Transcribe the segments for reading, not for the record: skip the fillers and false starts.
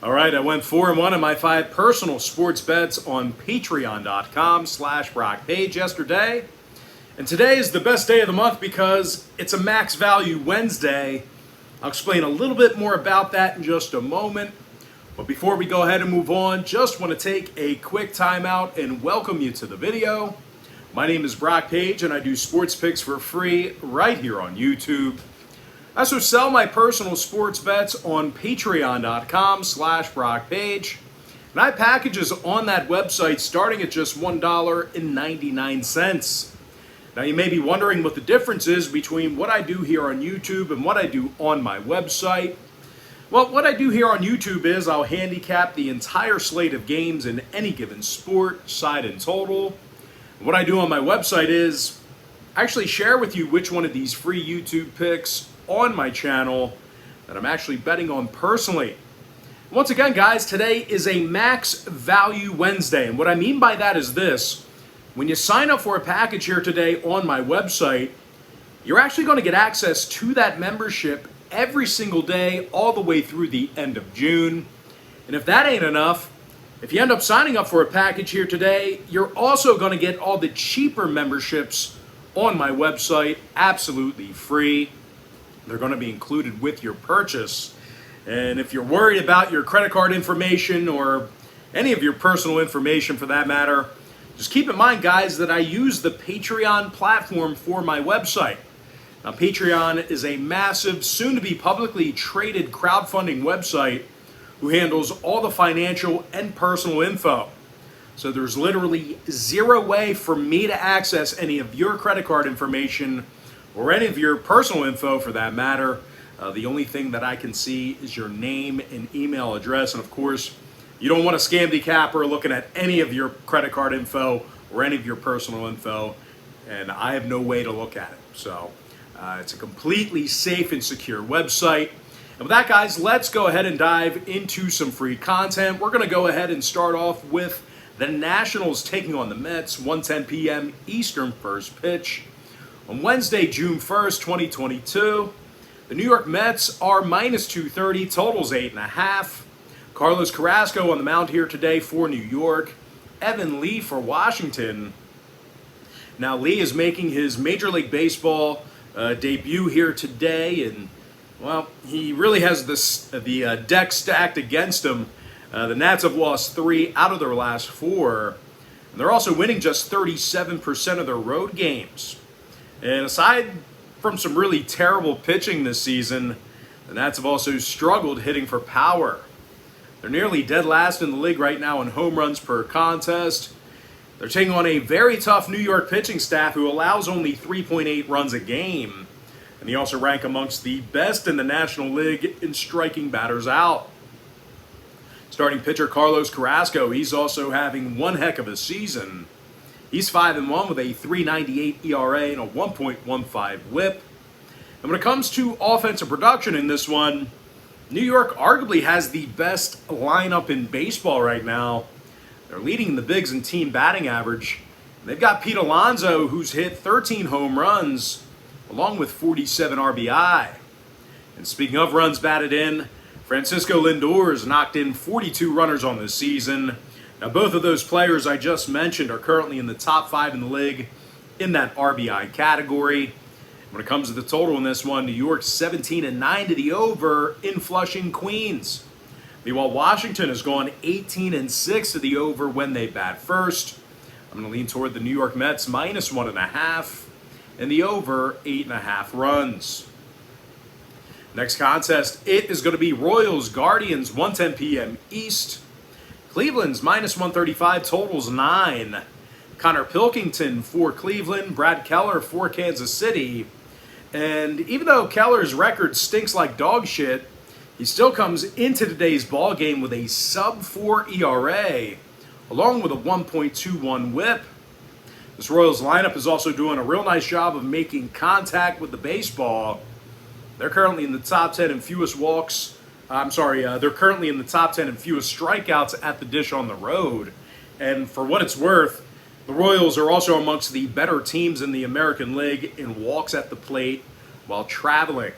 All right, I went 4-1 in my 5 personal sports bets on patreon.com/BrockPage yesterday. And today is the best day of the month because it's a max value Wednesday. I'll explain a little bit more about that in just a moment. But before we go ahead and move on, just want to take a quick time out and welcome you to the video. My name is Brock Page and I do sports picks for free right here on YouTube. I also sell my personal sports bets on patreon.com/BrockPage. And I have packages on that website starting at just $1.99. Now you may be wondering what the difference is between what I do here on YouTube and what I do on my website. Well, what I do here on YouTube is I'll handicap the entire slate of games in any given sport, side and total. And what I do on my website is I actually share with you which one of these free YouTube picks on my channel that I'm actually betting on personally. Once again, guys, today is a max value Wednesday. And what I mean by that is this. When you sign up for a package here today on my website, you're actually going to get access to that membership every single day all the way through the end of June. And if that ain't enough, if you end up signing up for a package here today, you're also going to get all the cheaper memberships on my website absolutely free. They're going to be included with your purchase. And if you're worried about your credit card information or any of your personal information for that matter, just keep in mind, guys, that I use the Patreon platform for my website. Now, Patreon is a massive, soon-to-be publicly traded crowdfunding website who handles all the financial and personal info. So there's literally zero way for me to access any of your credit card information or any of your personal info for that matter. The only thing that I can see is your name and email address. And of course, you don't want a scammy capper looking at any of your credit card info or any of your personal info. And I have no way to look at it. So it's a completely safe and secure website. And with that, guys, let's go ahead and dive into some free content. We're going to go ahead and start off with the Nationals taking on the Mets, 1:10 p.m. Eastern first pitch. On Wednesday, June 1st, 2022, the New York Mets are minus 230, totals 8.5. Carlos Carrasco on the mound here today for New York. Evan Lee for Washington. Now, Lee is making his Major League Baseball debut here today, and, well, he really has the deck stacked against him. The Nats have lost 3 out of their last 4. And they're also winning just 37% of their road games. And aside from some really terrible pitching this season, the Nats have also struggled hitting for power. They're nearly dead last in the league right now in home runs per contest. They're taking on a very tough New York pitching staff who allows only 3.8 runs a game. And they also rank amongst the best in the National League in striking batters out. Starting pitcher Carlos Carrasco, he's also having one heck of a season. He's 5-1 with a 3.98 ERA and a 1.15 whip. And when it comes to offensive production in this one, New York arguably has the best lineup in baseball right now. They're leading the bigs in team batting average. They've got Pete Alonso, who's hit 13 home runs, along with 47 RBI. And speaking of runs batted in, Francisco Lindor has knocked in 42 runners on this season. Now, both of those players I just mentioned are currently in the top 5 in the league in that RBI category. When it comes to the total in this one, New York's 17-9 to the over in Flushing, Queens. Meanwhile, Washington has gone 18-6 to the over when they bat first. I'm going to lean toward the New York Mets minus 1.5 and the over 8.5 runs. Next contest, it is going to be Royals Guardians, 1:10 p.m. East. Cleveland's minus 135, totals 9. Connor Pilkington for Cleveland, Brad Keller for Kansas City. And even though Keller's record stinks like dog shit, he still comes into today's ball game with a sub-4 ERA, along with a 1.21 whip. This Royals lineup is also doing a real nice job of making contact with the baseball. They're currently in the top 10 in fewest walks. They're currently in the top 10 in fewest strikeouts at the dish on the road. And for what it's worth, the Royals are also amongst the better teams in the American League in walks at the plate while traveling.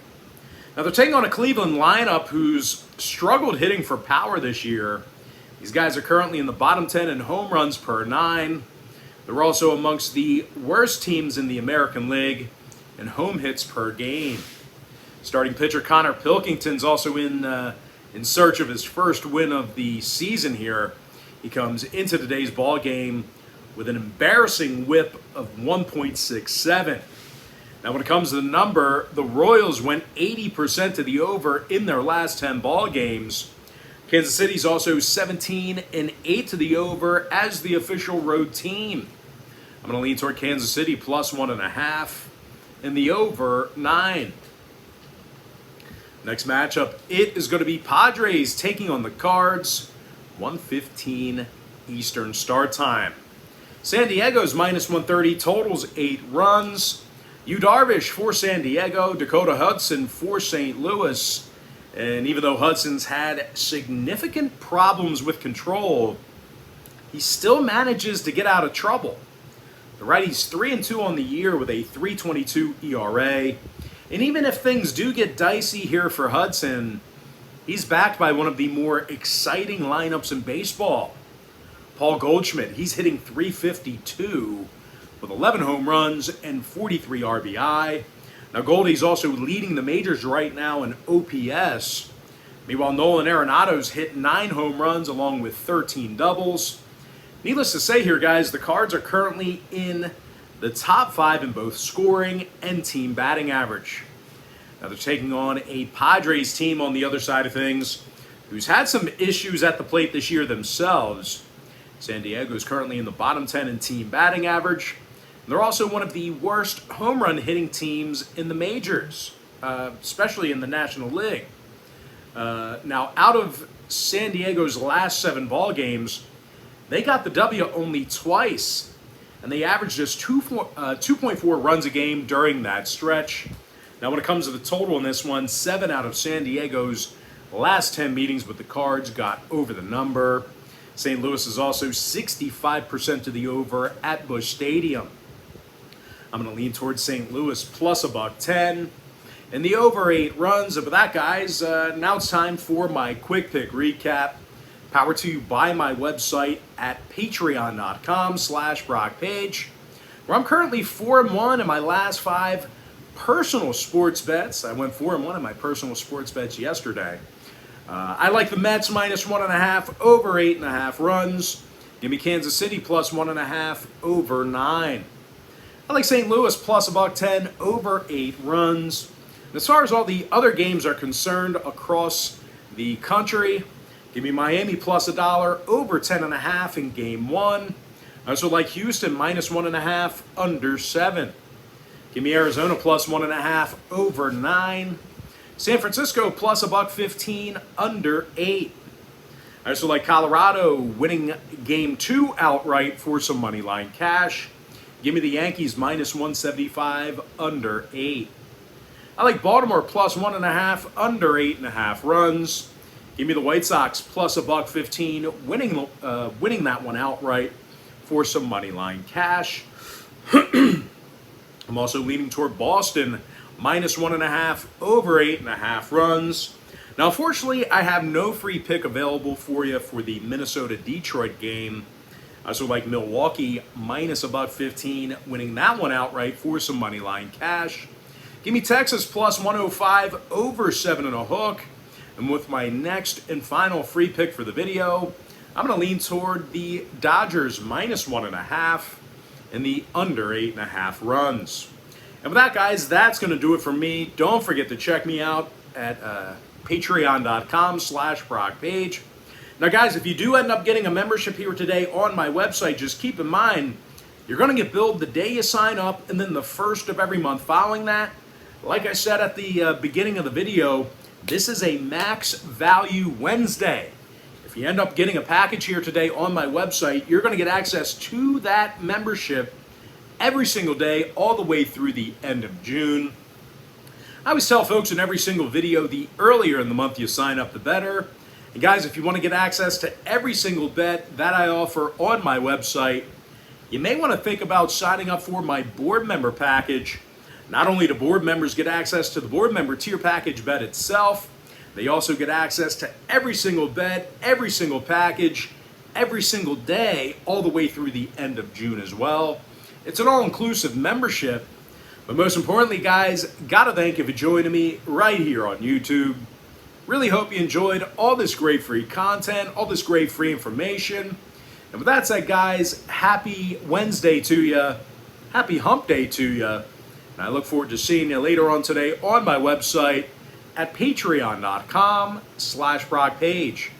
Now they're taking on a Cleveland lineup who's struggled hitting for power this year. These guys are currently in the bottom 10 in home runs per 9. They're also amongst the worst teams in the American League in home hits per game. Starting pitcher Connor Pilkington's also in search of his first win of the season here. He comes into today's ball game with an embarrassing whip of 1.67. Now, when it comes to the number, the Royals went 80% to the over in their last 10 ball games. Kansas City's also 17-8 to the over as the official road team. I'm going to lean toward Kansas City plus 1.5 and the over 9. Next matchup, it is going to be Padres taking on the Cards, 1:15 Eastern start time. San Diego's minus 130, totals 8 runs. Yu Darvish for San Diego, Dakota Hudson for St. Louis. And even though Hudson's had significant problems with control, he still manages to get out of trouble. The righty's 3-2 on the year with a 3.22 ERA. And even if things do get dicey here for Hudson, he's backed by one of the more exciting lineups in baseball. Paul Goldschmidt, he's hitting .352 with 11 home runs and 43 RBI. Now, Goldie's also leading the majors right now in OPS. Meanwhile, Nolan Arenado's hit 9 home runs along with 13 doubles. Needless to say here, guys, the Cards are currently in the top 5 in both scoring and team batting average. Now, they're taking on a Padres team on the other side of things who's had some issues at the plate this year themselves. San Diego is currently in the bottom 10 in team batting average. They're also one of the worst home run hitting teams in the majors, especially in the National League. Now, out of San Diego's last 7 ball games, they got the W only twice, and they averaged just 2.4 runs a game during that stretch. Now, when it comes to the total in this one, 7 out of San Diego's last 10 meetings with the Cards got over the number. St. Louis is also 65% to the over at Busch Stadium. I'm going to lean towards St. Louis plus $1.10 and the over 8 runs. And with that, guys, now it's time for my quick pick recap. Powered to you by my website at patreon.com/BrockPage, where I'm currently 4-1 in my last 5 personal sports bets. I went 4-1 in my personal sports bets yesterday. I like the Mets minus 1.5 over 8.5 runs. Give me Kansas City plus 1.5 over 9. I like St. Louis plus $1.10 over 8 runs. And as far as all the other games are concerned across the country, give me Miami plus $1 over 10.5 in Game 1. I also like Houston minus 1.5 under 7. Give me Arizona plus 1.5 over 9. San Francisco plus $1.15 under 8. I also like Colorado winning Game 2 outright for some money line cash. Give me the Yankees minus 175 under 8. I like Baltimore plus 1.5 under 8.5 runs. Give me the White Sox plus $1.15 winning that one outright for some money line cash. I'm also leaning toward Boston minus 1.5 over 8.5 runs. Now, unfortunately, I have no free pick available for you for the Minnesota-Detroit game. I also like Milwaukee minus $1.15, winning that one outright for some money line cash. Give me Texas plus 105 over 7.5. And with my next and final free pick for the video, I'm going to lean toward the Dodgers minus 1.5 and the under 8.5 runs. And with that, guys, that's going to do it for me. Don't forget to check me out at patreon.com/BrockPage. Now, guys, if you do end up getting a membership here today on my website, just keep in mind, you're going to get billed the day you sign up and then the first of every month following that. Like I said at the beginning of the video, this is a Max Value Wednesday. If you end up getting a package here today on my website, you're going to get access to that membership every single day all the way through the end of June. I always tell folks in every single video, the earlier in the month you sign up, the better. And guys, if you want to get access to every single bet that I offer on my website, you may want to think about signing up for my board member package. Not only do board members get access to the board member tier package bet itself, They also get access to every single bet, every single package, every single day, all the way through the end of June as well. It's an all-inclusive membership. But most importantly, guys, gotta thank you for joining me right here on YouTube. Really hope you enjoyed all this great free content, all this great free information. And with that said, guys, happy Wednesday to you. Happy hump day to you. And I look forward to seeing you later on today on my website at patreon.com/BrockPage.